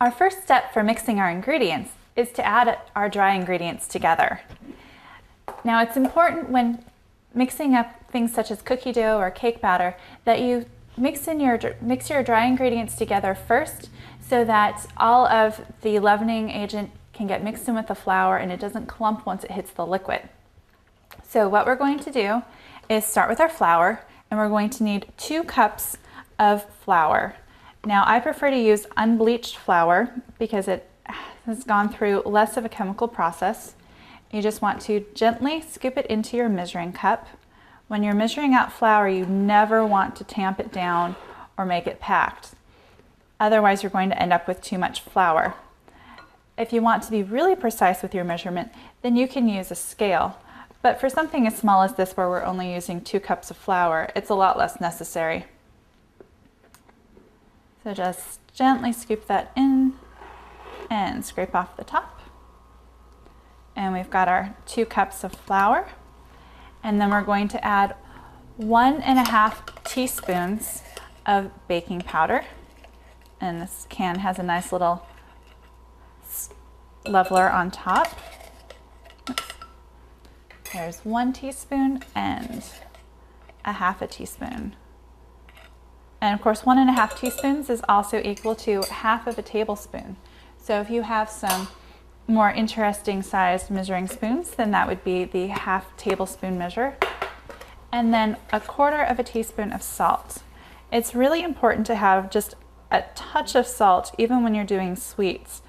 Our first step for mixing our ingredients is to add our dry ingredients together. Now it's important when mixing up things such as cookie dough or cake batter that you mix your dry ingredients together first so that all of the leavening agent can get mixed in with the flour and it doesn't clump once it hits the liquid. So what we're going to do is start with our flour, and we're going to need 2 cups of flour. Now I prefer to use unbleached flour because it has gone through less of a chemical process. You just want to gently scoop it into your measuring cup. When you're measuring out flour, you never want to tamp it down or make it packed. Otherwise, you're going to end up with too much flour. If you want to be really precise with your measurement, then you can use a scale. But for something as small as this, where we're only using 2 cups of flour, it's a lot less necessary. So just gently scoop that in and scrape off the top. And we've got our 2 cups of flour. And then we're going to add 1.5 teaspoons of baking powder. And this can has a nice little leveler on top. Oops. There's 1 teaspoon and 1/2 teaspoon. And of course, 1.5 teaspoons is also equal to 1/2 tablespoon. So if you have some more interesting sized measuring spoons, then that would be the 1/2 tablespoon measure. And then 1/4 teaspoon of salt. It's really important to have just a touch of salt even when you're doing sweets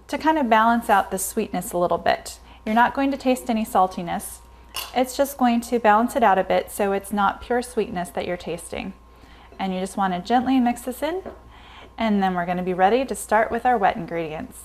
to kind of balance out the sweetness a little bit. You're not going to taste any saltiness. It's just going to balance it out a bit so it's not pure sweetness that you're tasting. And you just want to gently mix this in, and then we're going to be ready to start with our wet ingredients.